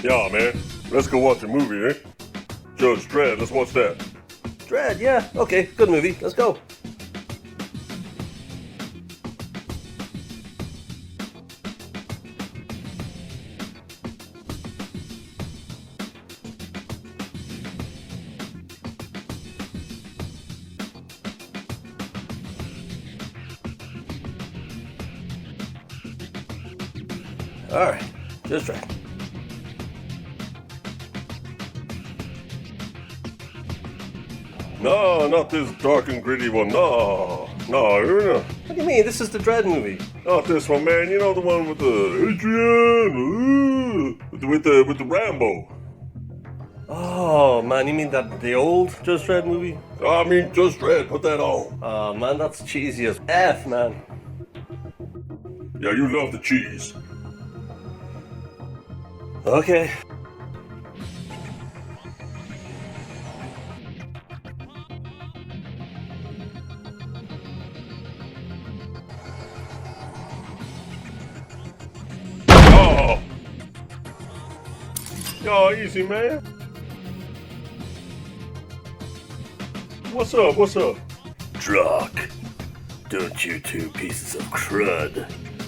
Yeah, man. Let's go watch a movie, eh? Judge Dredd, let's watch that. Dredd, yeah. Okay, good movie. Let's go. Alright, just Dredd. No, not this dark and gritty one. No, What do you mean? This is the Dredd movie. not this one, man. You know the one with the Adrian, with the Rambo. Oh, man, you mean the old Just Dredd movie? I mean, Just Dredd. Put that on. Oh, man, that's cheesy as F, man. Yeah, you love the cheese. Okay. Oh, y'all easy, man. What's up? What's up? Drock, don't you two pieces of crud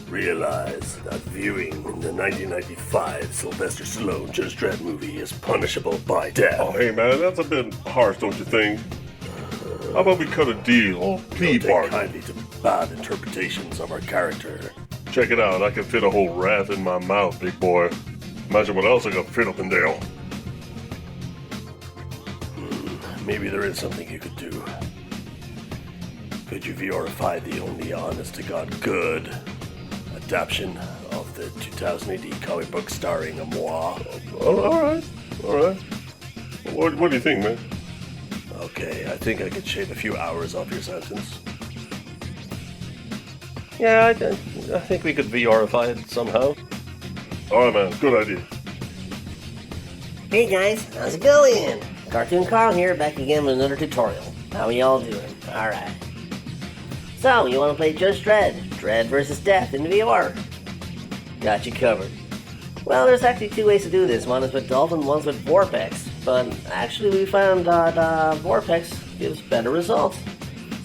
realize that viewing the 1995 Sylvester Stallone Just Dredd movie is punishable by death? Oh, hey, man, that's a bit harsh, don't you think? How about we cut a deal? Plea Don't take bargain. kindly to bad interpretations of our character. Check it out. I can fit a whole rat in my mouth, big boy. Imagine what else I got fit up in there. Maybe there is something you could do. Could you VRify the only honest-to-God good adaptation of the 2000 AD comic book starring a moi? All right. What do you think, man? Okay, I think I could shave a few hours off your sentence. Yeah, I think we could VRify it somehow. All right, man. Good idea. Hey guys, how's it going? Cartoon Carl here, back again with another tutorial. How are y'all doing? Alright. So, you want to play Just Dredd? Dredd vs. Death in VR. Got you covered. Well, there's actually two ways to do this. One is with Dolphin, one's with Vorpex. But actually we found that Vorpex gives better results.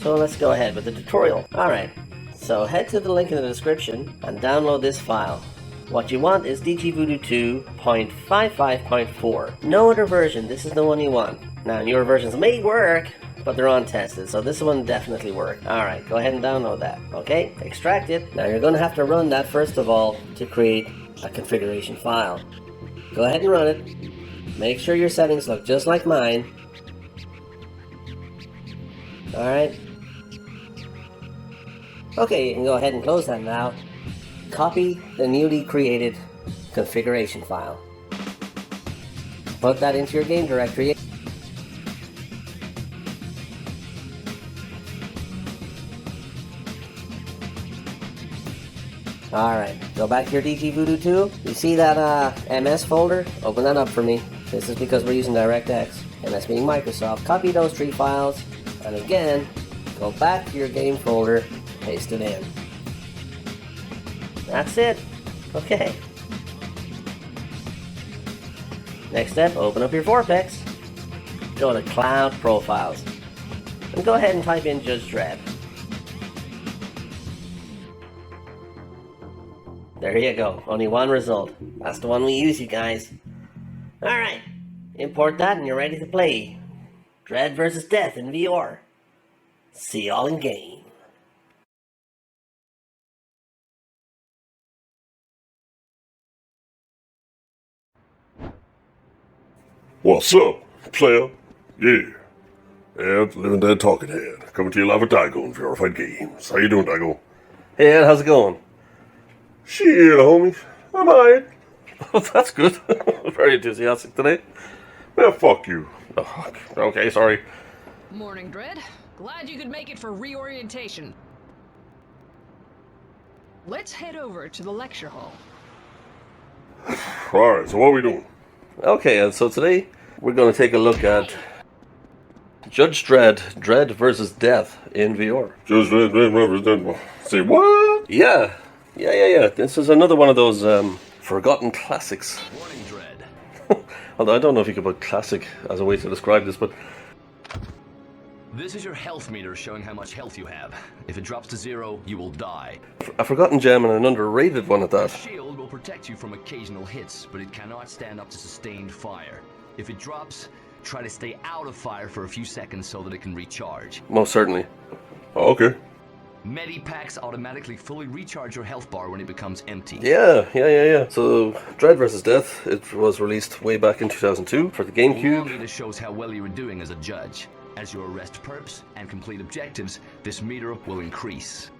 So let's go ahead with the tutorial. Alright, so head to the link in the description and download this file. What you want is DigiVoodoo 2.55.4. No other version, this is the one you want. Now newer versions may work, but they're untested, so this one definitely works. Alright, go ahead and download that, okay? Extract it. Now you're going to have to run that first of all to create a configuration file. Go ahead and run it. Make sure your settings look just like mine. Alright. Okay, you can go ahead and close that now. Copy the newly created configuration file. Put that into your game directory. Alright, go back to your DigiVoodoo 2. You see that MS folder? Open that up for me. This is because we're using DirectX, and that's being Microsoft. Copy those three files, and again, go back to your game folder, paste it in. That's it. Okay. Next step, open up your Vorpex. Go to Cloud Profiles. And go ahead and type in Just Dredd. There you go. Only one result. That's the one we use, you guys. Alright. Import that and you're ready to play. Dredd vs. Death in VR. See y'all in game. What's up, player? Yeah. Yeah, living dead talking head. Coming to you live with Daigo in VRified Games. How you doing, Daigo? Hey Ed, how's it going? Shit, homie. I'm alright. Oh, that's good. Very enthusiastic today. Yeah, fuck you. Oh, okay, sorry. Morning, Dredd. Glad you could make it for reorientation. Let's head over to the lecture hall. Alright, so what are we doing? Okay, and so today we're going to take a look at Judge Dredd, Dredd versus Death in VR. Just say what? Yeah. This is another one of those forgotten classics. Morning, Dredd. Although I don't know if you could put classic as a way to describe this, but This is your health meter showing how much health you have. If it drops to 0, you will die. a forgotten gem and an underrated one at that. Shield will protect you from occasional hits, but it cannot stand up to sustained fire. If it drops, try to stay out of fire for a few seconds so that it can recharge. Most certainly. Oh, okay. Medipacks automatically fully recharge your health bar when it becomes empty. Yeah. So, Dredd vs. Death, it was released way back in 2002 for the The wall GameCube. meter shows how well you are doing as a judge. As you arrest perps and complete objectives, this meter will increase.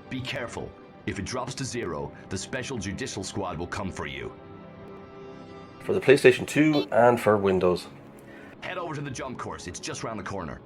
Be careful. If it drops to 0, the special judicial squad will come for you. For the PlayStation 2 and for Windows. Head over to the jump course, it's just around the corner.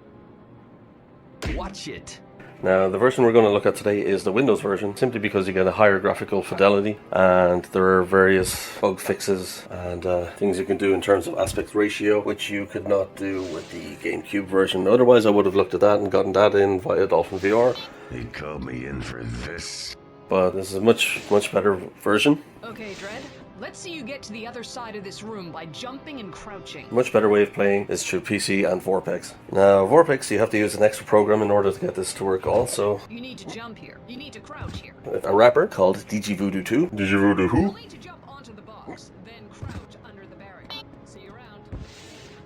Watch it. Now, the version we're going to look at today is the Windows version, simply because you get a higher graphical fidelity, and there are various bug fixes and things you can do in terms of aspect ratio, which you could not do with the GameCube version. Otherwise, I would have looked at that and gotten that in via Dolphin VR. They called me in for this. But this is a much better version. Okay, Dredd. Let's see you get to the other side of this room by jumping and crouching. Much better way of playing is through PC and Vorpex. Now, Vorpex, you have to use an extra program in order to get this to work also. You need to jump here. You need to crouch here. A wrapper called DG Voodoo 2. Did you voodoo who? You'll need to jump onto the box, then crouch under the barrier. See you around.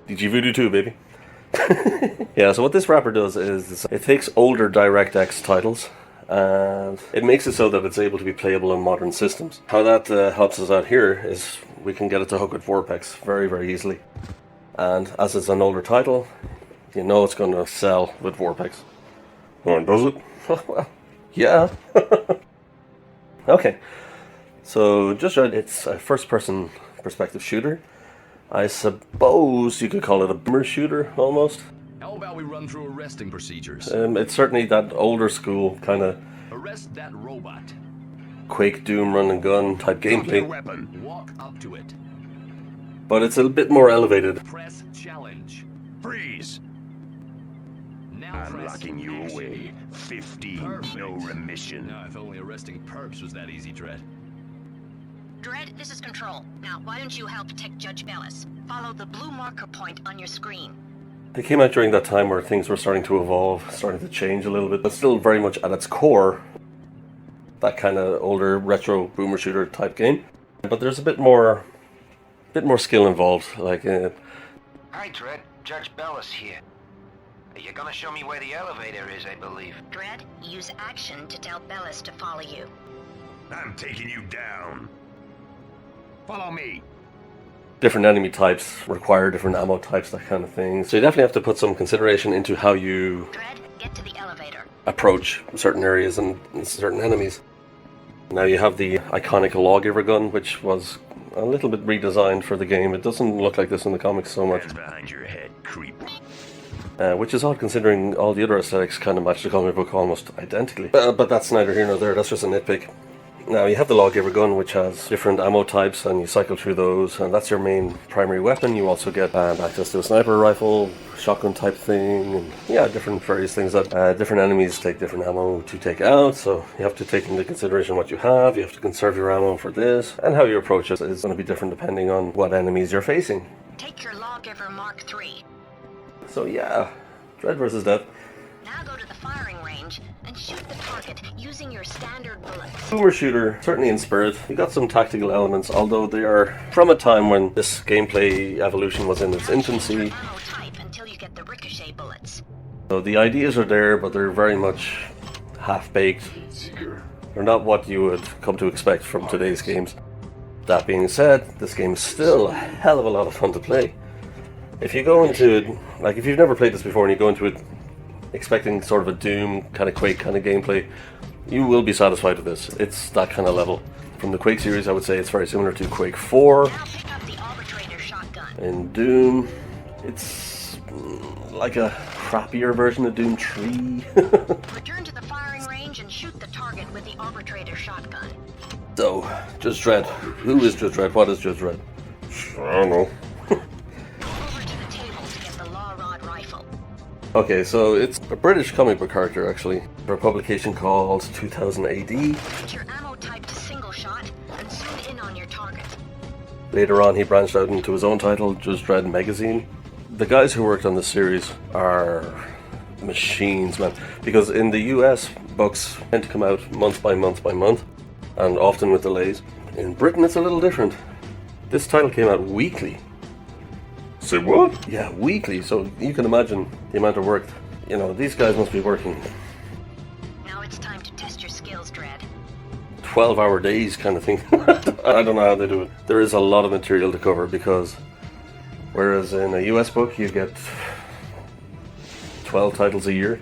DG Voodoo 2, baby. Yeah, so what this wrapper does is it takes older DirectX titles and it makes it so that it's able to be playable on modern systems. How that helps us out here is we can get it to hook with Vorpex very easily. And as it's an older title, you know it's going to sell with Vorpex. Oh, and does it? Well, yeah. Okay, so Just Dredd, it's a first-person perspective shooter. I suppose you could call it a boomer shooter, almost. How about we run through arresting procedures? It's certainly that older school kind of Arrest that robot. Quake, Doom, run and gun type Your gameplay, weapon. Walk up to it. but it's a bit more elevated. Press challenge. Freeze. Now I'm press locking you action. away. 15. Perfect. No remission. Now, if only arresting perps was that easy, Dredd. Dredd, this is Control. Now, why don't you help protect Judge Bellis? Follow the blue marker point on your screen. It came out during that time where things were starting to evolve, starting to change a little bit, but still very much at its core, that kind of older retro boomer shooter type game. But there's a bit more skill involved. Like, Hi, Dredd. Judge Bellis here. You're gonna show me where the elevator is, I believe. Dredd, use action to tell Bellis to follow you. I'm taking you down. Follow me. different enemy types require different ammo types, that kind of thing. So you definitely have to put some consideration into how you Dredd, get to the elevator. approach certain areas and certain enemies. Now you have the iconic lawgiver gun, which was a little bit redesigned for the game. It doesn't look like this in the comics so much. Hands behind your head, creep. Which is odd considering all the other aesthetics kind of match the comic book almost identically. But that's neither here nor there, that's just a nitpick. Now you have the lawgiver gun, which has different ammo types, and you cycle through those, and that's your main primary weapon. You also get access to a sniper rifle, shotgun type thing, and yeah, different various things that different enemies take different ammo to take out, so you have to take into consideration what you have. You have to conserve your ammo for this, and how you approach it is going to be different depending on what enemies you're facing. Take your lawgiver Mark III. So yeah, Dredd vs. Death. Now go to the firing range and shoot the target using your standard bullets. Boomer shooter, certainly in spirit. You got some tactical elements, although they are from a time when this gameplay evolution was in its infancy. Ammo type until you get the ricochet bullets. So the ideas are there, but they're very much half-baked. They're not what you would come to expect from today's games. That being said, this game is still a hell of a lot of fun to play. If you go into it, like if you've never played this before and you go into it expecting sort of a Doom kind of Quake kind of gameplay, you will be satisfied with this. It's that kind of level. From the Quake series, I would say it's very similar to Quake 4. In Doom, it's like a crappier version of Doom 3. Return to the firing range and shoot the target with the arbitrator shotgun. So, Judge Dredd. Who is Judge Dredd? What is Judge Dredd? I don't know. Over to the table to get the law rod rifle. Okay, so it's a British comic book character, actually, for a publication called 2000 AD. Set your ammo type to single shot and zoom in on your target. Later on, he branched out into his own title, Judge Dredd Magazine. The guys who worked on this series are machines, man. Because in the US, books tend to come out month by month by month, and often with delays. In Britain, it's a little different. This title came out weekly. Say what? Yeah, weekly, so you can imagine the amount of work. You know, these guys must be working Now it's time to test your skills, Dredd. 12-hour days kind of thing. I don't know how they do it. There is a lot of material to cover because whereas in a US book you get 12 titles a year,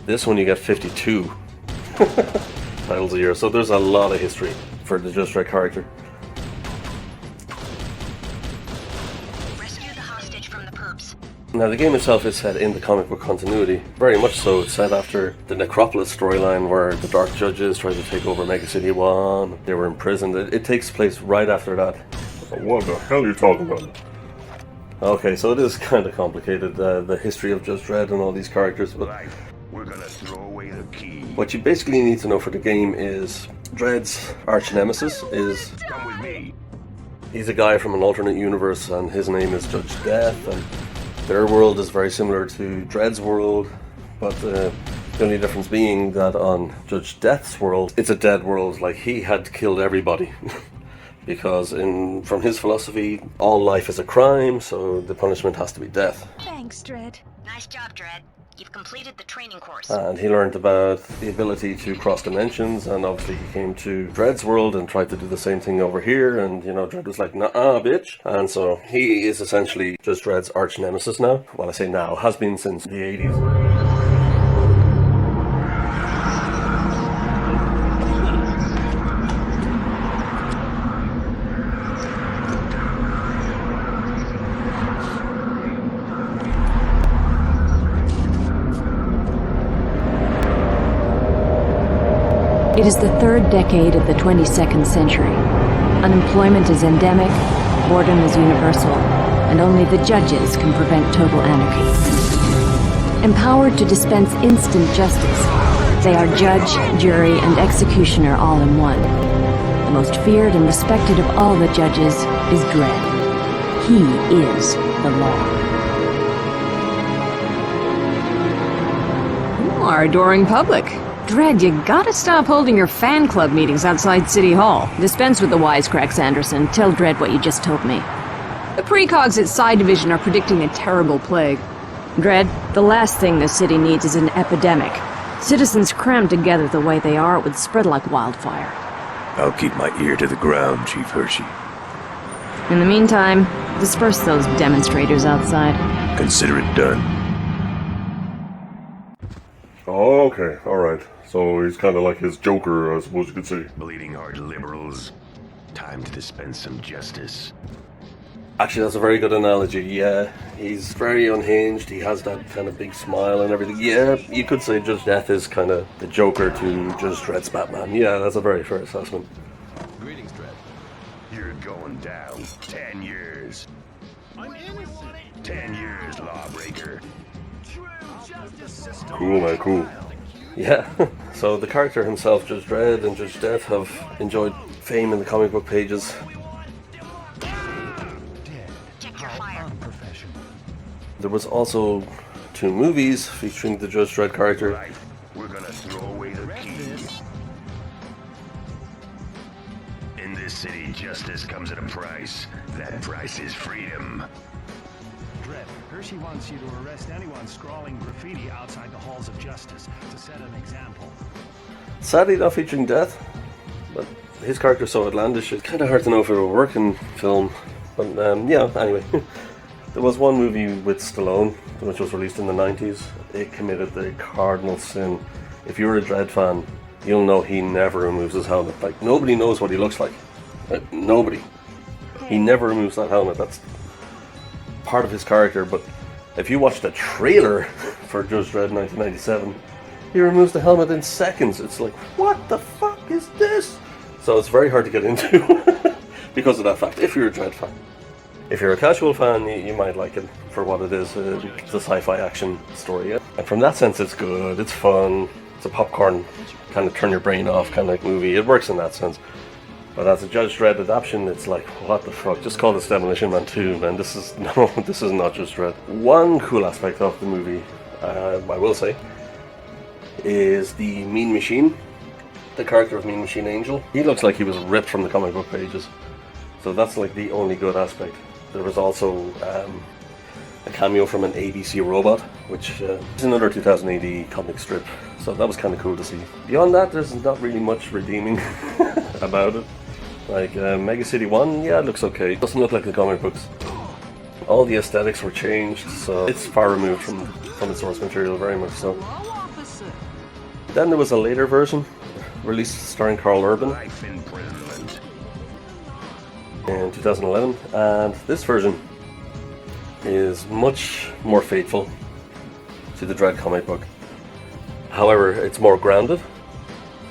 this one you get 52 titles a year. So there's a lot of history for the Judge Dredd character. Rescue the hostage from the perps. Now the game itself is set in the comic book continuity, very much so. It's set after the Necropolis storyline where the Dark Judges tried to take over Mega City 1, they were imprisoned. It takes place right after that. What the hell are you talking about? Okay, so it is kind of complicated, the history of Judge Dredd and all these characters, but Right. We're gonna throw away the key. what you basically need to know for the game is Dredd's arch nemesis is, Come with me. he's a guy from an alternate universe and his name is Judge Death, and their world is very similar to Dredd's world, but the only difference being that on Judge Death's world, it's a dead world. Like, he had killed everybody. Because from his philosophy, all life is a crime, so the punishment has to be death. Thanks, Dredd. Nice job, Dredd. You've completed the training course. And he learned about the ability to cross dimensions, and obviously he came to Dredd's world and tried to do the same thing over here, and you know, Dredd was like, nah, bitch. And so he is essentially just Dredd's arch nemesis now. Well, I say now, has been since the 80s. It is the third decade of the 22nd century. Unemployment is endemic, boredom is universal, and only the judges can prevent total anarchy. Empowered to dispense instant justice, they are judge, jury, and executioner all in one. The most feared and respected of all the judges is Dredd. He is the law. You are adoring public. Dredd, you gotta stop holding your fan club meetings outside City Hall. Dispense with the wisecracks, Anderson. Tell Dredd what you just told me. The precogs at Psi Division are predicting a terrible plague. Dredd, the last thing this city needs is an epidemic. Citizens crammed together the way they are, it would spread like wildfire. I'll keep my ear to the ground, Chief Hershey. In the meantime, disperse those demonstrators outside. Consider it done. Oh, okay, alright. So he's kind of like his Joker, I suppose you could say. Bleeding heart liberals. Time to dispense some justice. Actually, that's a very good analogy. Yeah, he's very unhinged. He has that kind of big smile and everything. Yeah, you could say Judge Death is kind of the Joker to Judge Dredd's Batman. Yeah, that's a very fair assessment. Greetings, Dredd. You're going down. 10 years. 10 years, lawbreaker. Cool, man, cool. Yeah, so the character himself, Judge Dredd and Judge Death, have enjoyed fame in the comic book pages. Check your fire. There was also 2 movies featuring the Judge Dredd character. Right. We're gonna throw away the key. In this city, justice comes at a price. That price is freedom. First, he wants you to arrest anyone scrawling graffiti outside the halls of justice to set an example. Sadly, not featuring death, but his character's so outlandish, it's kind of hard to know if it will work in film. But yeah, anyway. There was one movie with Stallone, which was released in the 90s. It committed the cardinal sin. If you're a Dredd fan, you'll know he never removes his helmet. Like, nobody knows what he looks like. Nobody. He never removes that helmet. That's part of his character. But if you watch the trailer for Judge Dredd 1997, he removes the helmet in seconds. It's like, what the fuck is this? So it's very hard to get into because of that fact, if you're a Dredd fan. If you're a casual fan, you might like it for what it is. It's a sci-fi action story. And from that sense, it's good, it's fun, it's a popcorn, kind of turn your brain off kind of like movie. It works in that sense. But as a Judge Dredd adaptation, it's like, what the fuck? Just call this Demolition Man 2, man. This is not Judge Dredd. One cool aspect of the movie, I will say, is the Mean Machine. The character of Mean Machine Angel. He looks like he was ripped from the comic book pages. So that's like the only good aspect. There was also a cameo from an ABC robot, which is another 2000 AD comic strip. So that was kind of cool to see. Beyond that, there's not really much redeeming about it. Like Mega City 1, yeah, it looks okay. It doesn't look like the comic books. All the aesthetics were changed, so it's far removed from the source material, very much so. Then there was a later version, released starring Carl Urban in 2011, and this version is much more faithful to the Dredd comic book. However, it's more grounded,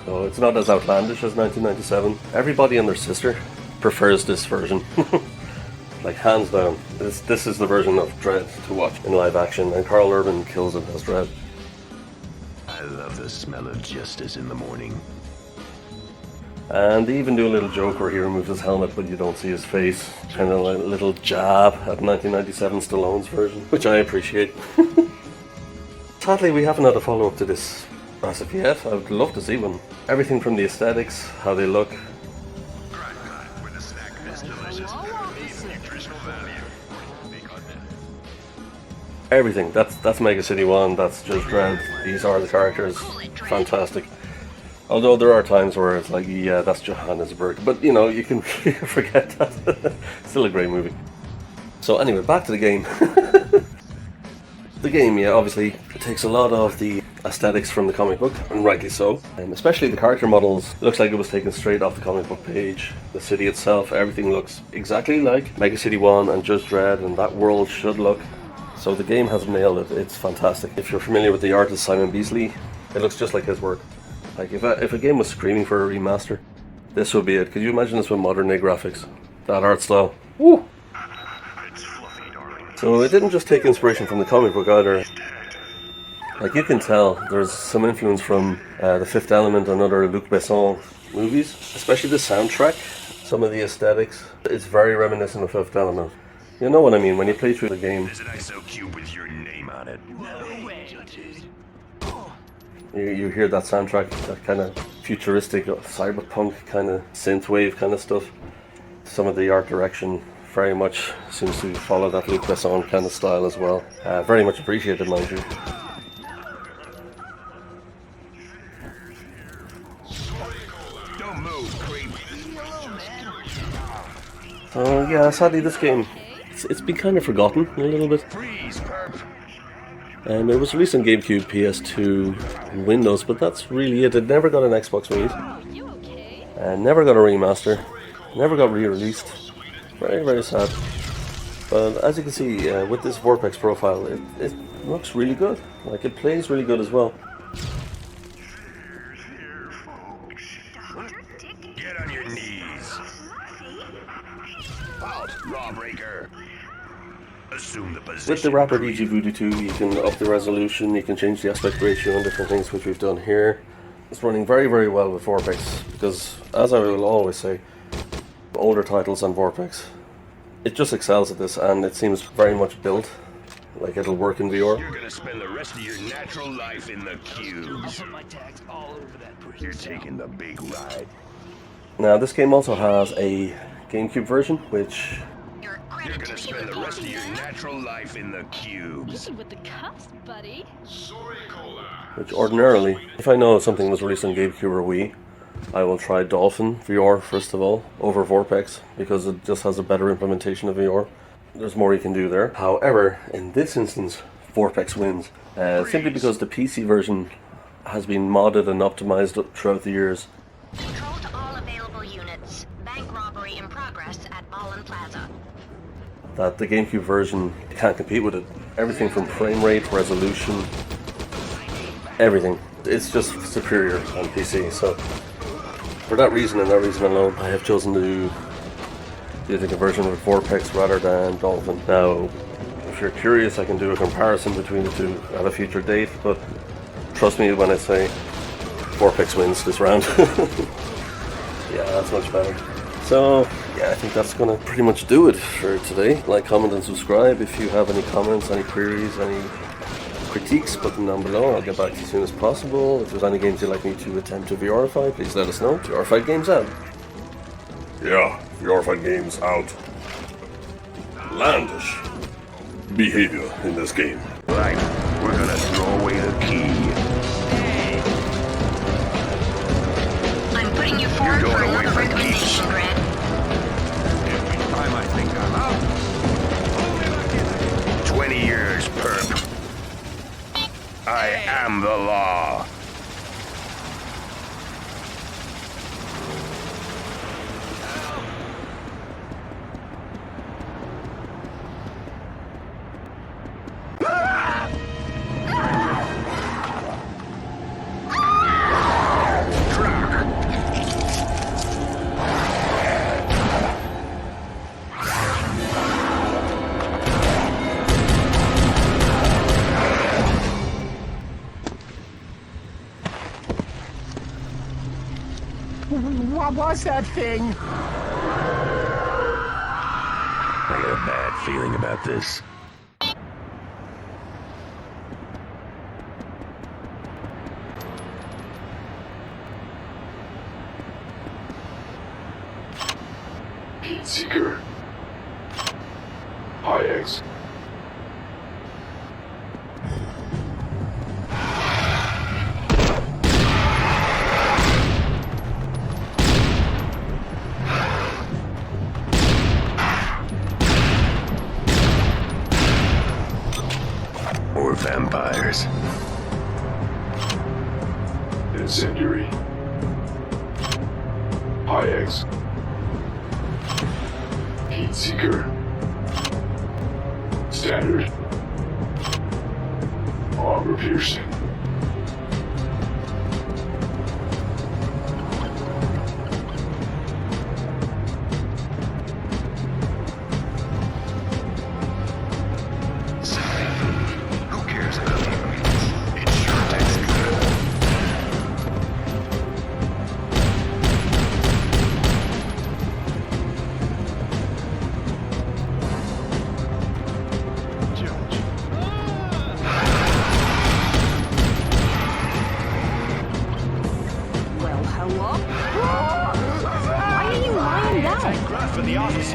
so it's not as outlandish as 1997. Everybody and their sister prefers this version. Like, hands down, this is the version of Dredd to watch in live action, and Carl Urban kills it as Dredd. I love the smell of justice in the morning. And they even do a little joke where he removes his helmet but you don't see his face. Kind of like a little jab at 1997 Stallone's version, which I appreciate. Sadly, we haven't had a follow-up to this as of yet. I would love to see one. Everything from the aesthetics, how they look. Everything. That's Mega City 1, that's Judge Dredd. These are the characters. Fantastic. Although there are times where it's like, yeah, that's Johannesburg. But, you know, you can forget that. Still a great movie. So anyway, back to the game. The game, yeah, obviously takes a lot of the aesthetics from the comic book, and rightly so. And especially the character models. Looks like it was taken straight off the comic book page. The city itself, everything looks exactly like Mega City 1 and Judge Dredd, and that world should look. So the game has nailed it. It's fantastic. If you're familiar with the artist Simon Beasley, it looks just like his work. Like, if a game was screaming for a remaster, this would be it. Could you imagine this with modern day graphics? That art style. Woo! So it didn't just take inspiration from the comic book either. Like, you can tell there's some influence from The Fifth Element and other Luc Besson movies. Especially the soundtrack, some of the aesthetics. It's very reminiscent of Fifth Element. You know what I mean, when you play through the game. Is it ISO with your name on it? No way. You hear that soundtrack, that kind of futuristic, cyberpunk kind of synthwave kind of stuff. Some of the art direction very much seems to follow that Luc Besson kind of style as well. Very much appreciated, mind you. Don't move, creep. So yeah, sadly this game, it's been kind of forgotten a little bit. It was released on GameCube, PS2, and Windows, but that's really it. It never got an Xbox release. And never got a remaster. Never got re-released. Very, very sad. But as you can see, with this Vortex profile, it looks really good. Like, it plays really good as well. Get on your knees. Out, Lawbreaker. Assume the position. With the Rapper DG Voodoo 2, you can up the resolution, you can change the aspect ratio and different things, which we've done here. It's running very, very well with Vortex, because, as I will always say, older titles on Vortex, it just excels at this, and it seems very much built like it'll work in VR. You're gonna spend the rest of your natural life in the cubes. You're taking the big ride. Now, this game also has a GameCube version, which You're gonna spend the rest of your natural life in the cubes. Easy with the cuffs, buddy. Which ordinarily, if I know something was released on GameCube or Wii, I will try Dolphin VR first of all, over Vorpex, because it just has a better implementation of VR. There's more you can do there. However, in this instance, Vorpex wins, simply because the PC version has been modded and optimized throughout the years. Control to all available units. Bank robbery in progress at Ballin Plaza. That the GameCube version can't compete with it. Everything from frame rate, resolution, everything. It's just superior on PC, so for that reason and that reason alone, I have chosen to do the conversion with Vorpex rather than Dolphin. Now, if you're curious, I can do a comparison between the two at a future date, but trust me when I say Vorpex wins this round. Yeah, that's much better. So, yeah, I think that's going to pretty much do it for today. Like, comment, and subscribe. If you have any comments, any queries, any critiques, put them down below. I'll get back to you as soon as possible. If there's any games you'd like me to attempt to VRify, please let us know. VRified Games out. Yeah, VRified Games out. Landish behavior in this game. Right, we're gonna throw away the key. I'm putting you forward You're for going away another from recommendation, Dredd. Every time I think I'm out. 20 years, perp. I am the law. What was that thing? I got a bad feeling about this. Heat Seeker. High X. Or vampires. Incendiary. High X. Heat Seeker. Standard. Armor piercing. Who cares about you? It sure tastes good. Well, hello? Why are you lying down? Grunt for the office.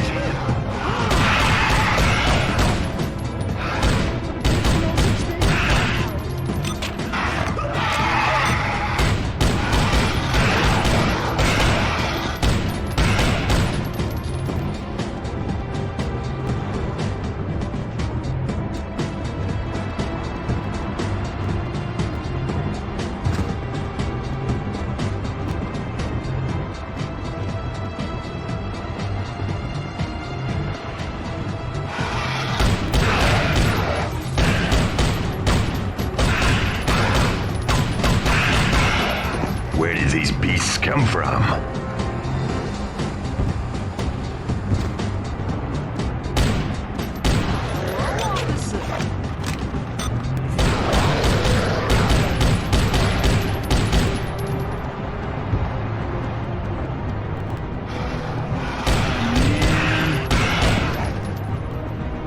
Where did these beasts come from?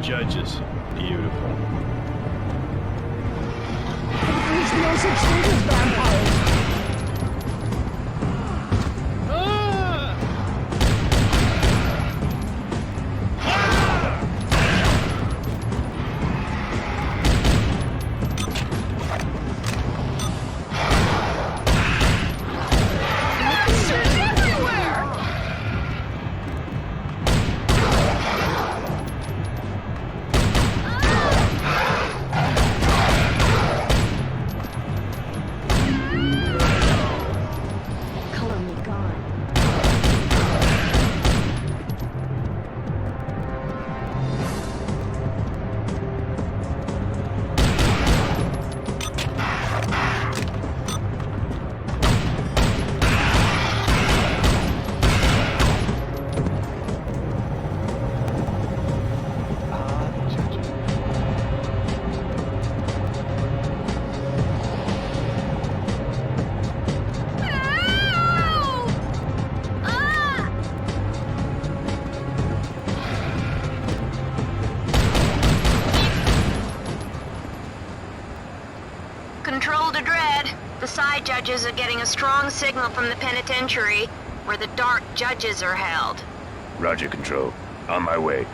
Judges. Beautiful. There's no such thing as vampires. Control to Dredd. The side judges are getting a strong signal from the penitentiary, where the dark judges are held. Roger, Control. On my way.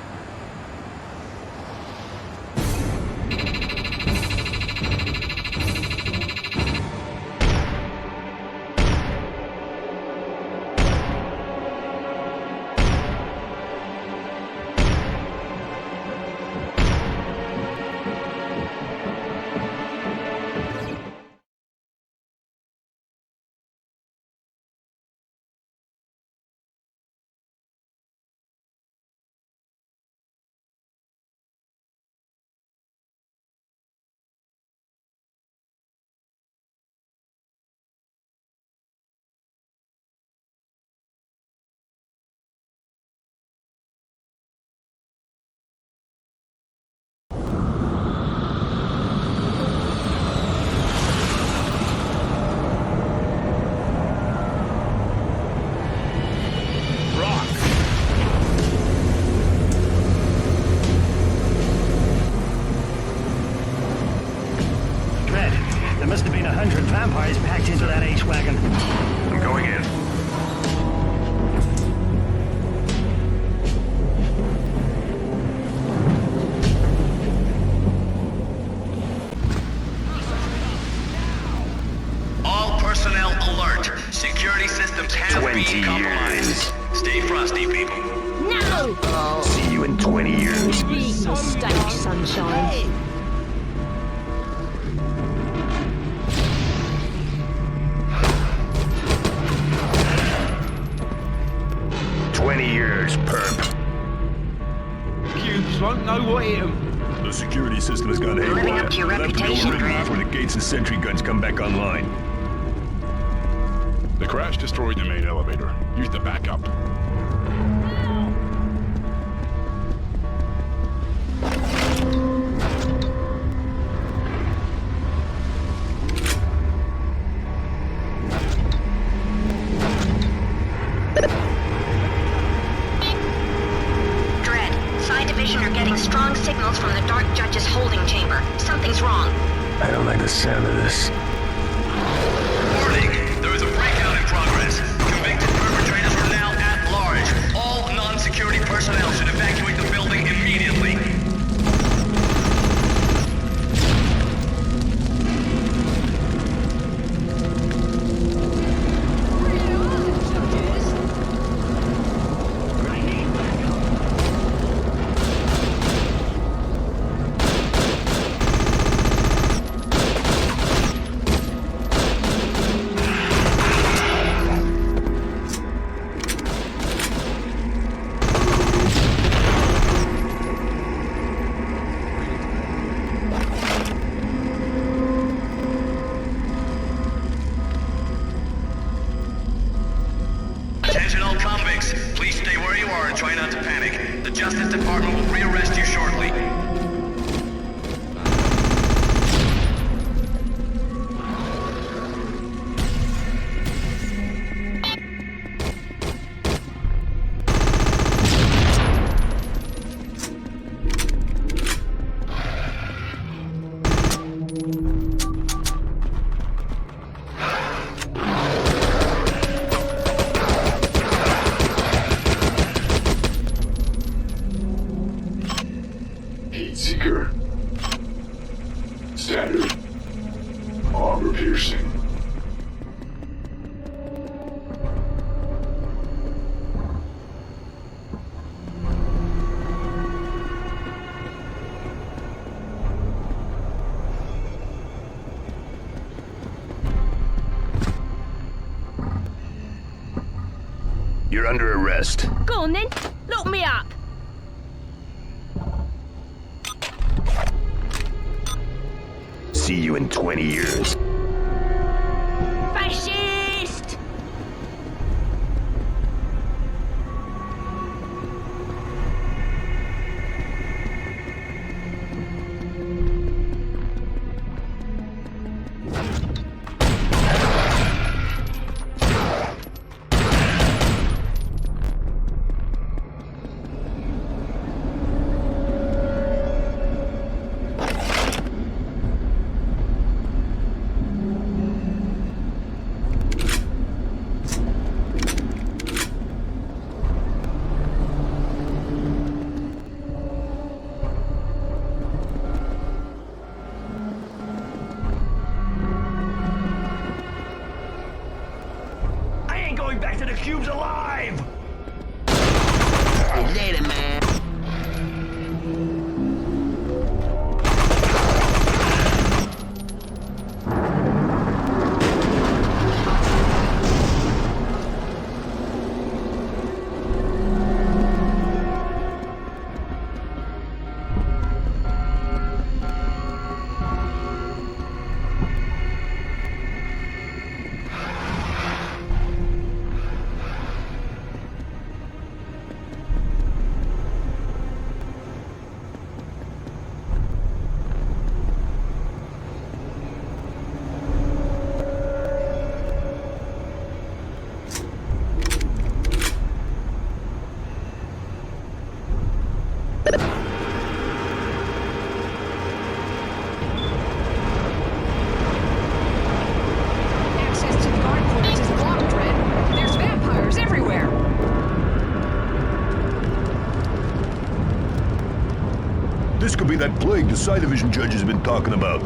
There must have been 100 vampires packed into that H-Wagon. I'm going in. All personnel alert. Security systems have 20 been compromised. years. Stay frosty, people. No! See you in 20 years. Big mistake, sunshine. 20 years, perp. Cubes won't know what hit 'em. The security system has gone haywire. Living up to your We'll have to be reputation, overridden Dredd. before the gates and sentry guns come back online. The crash destroyed the main elevator. Use the backup. Dredd, Psi Division are getting strong signals from the Dark Judge's holding chamber. Something's wrong. I don't like the sound of this. Warning! There is a breakout in progress. Convicted perpetrators are now at large. All non-security personnel should evacuate the building immediately. Attention all convicts. Please stay where you are and try not to panic. The Justice Department will rearrest you shortly. Heat seeker. Standard. Armor piercing. You're under arrest. Go on then, lock me up. See you in 20 years. Fascist! the cubes alive! Later, man. Access to the guard quarters is blocked, Dredd. There's vampires everywhere. This could be that plague the Side Division judge has been talking about.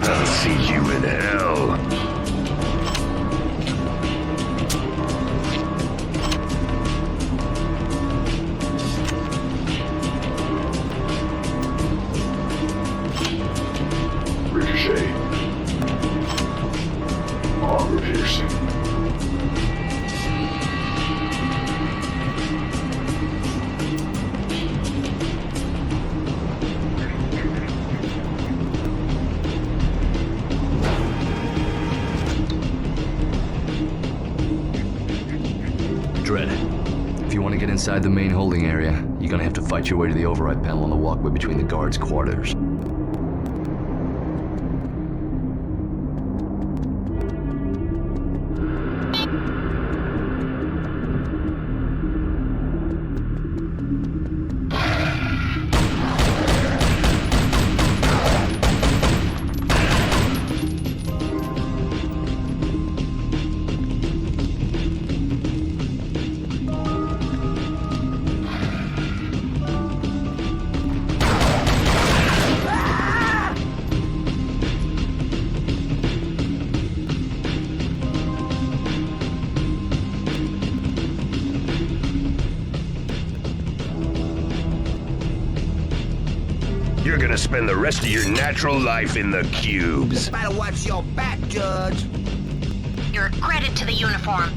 I'll see you in hell. Ricochet. Armor piercing. Dredd, if you want to get inside the main holding area, you're gonna have to fight your way to the override panel on the walkway between the guards' quarters. You're gonna spend the rest of your natural life in the cubes. Better watch your back, Judge. You're a credit to the uniform.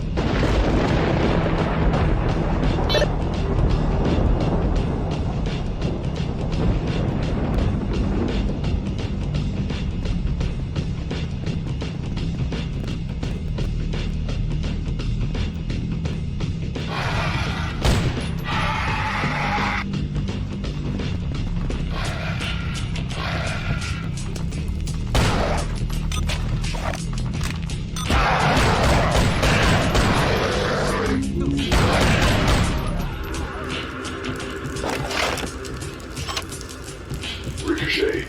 Ricochet.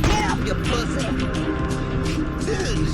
Get up, you pussy! Jeez.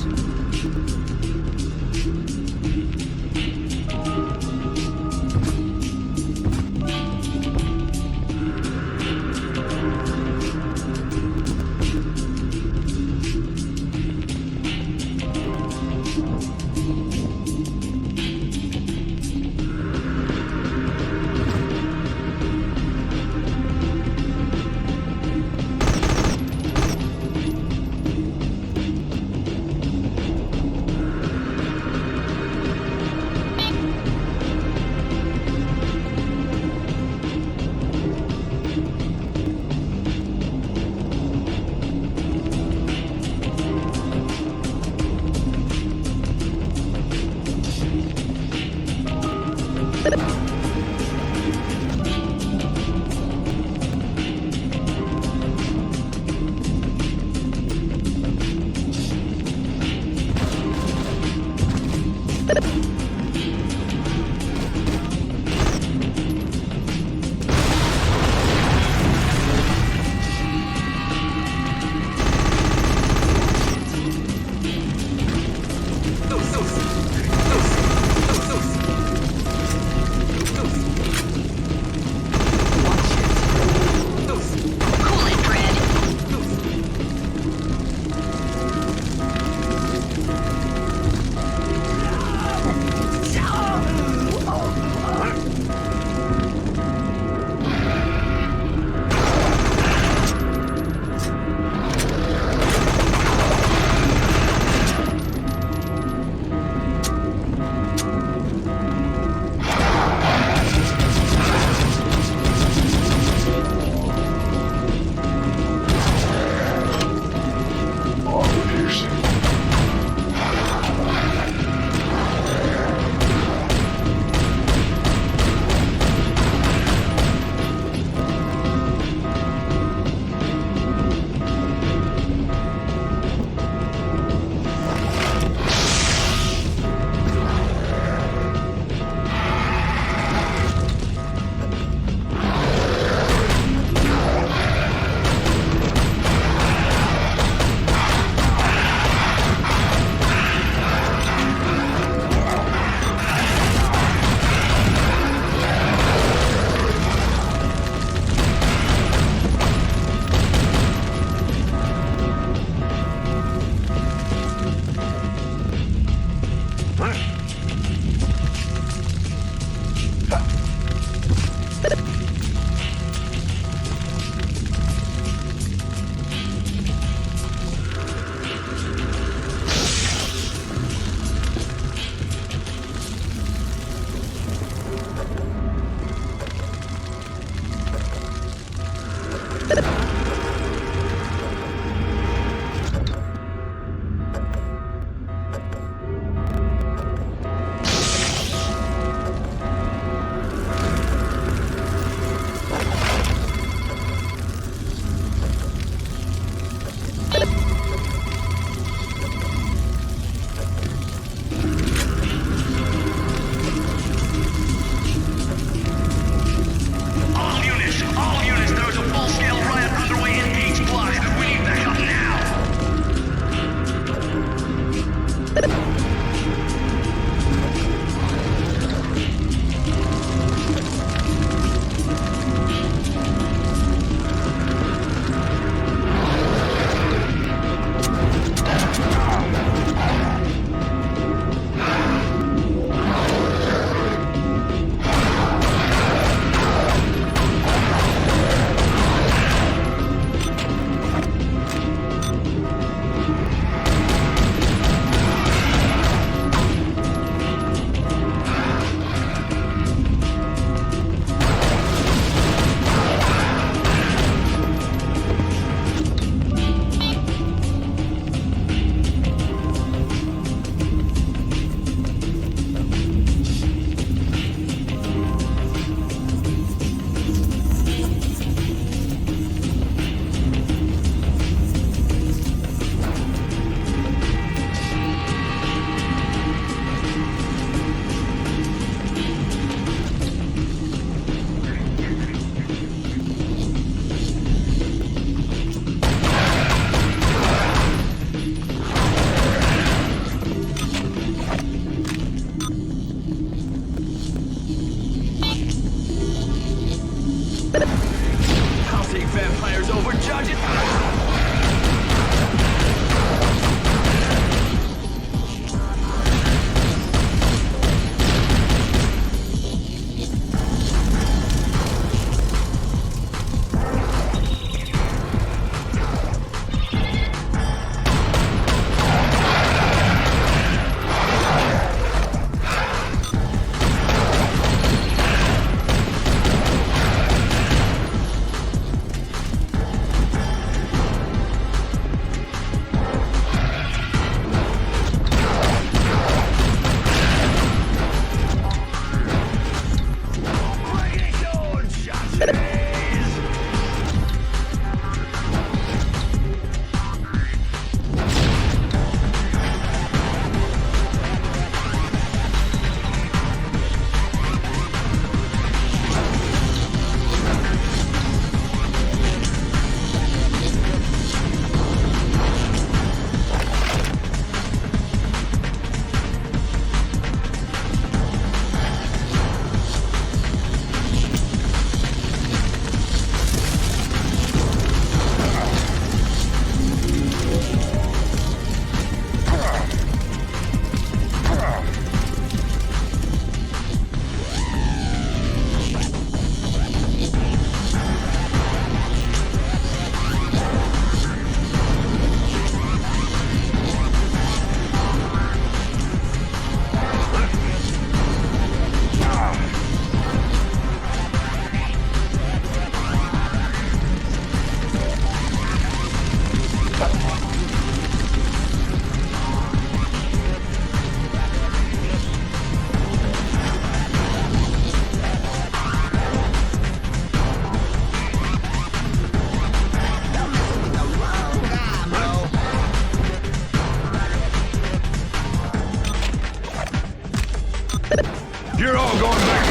You're all going back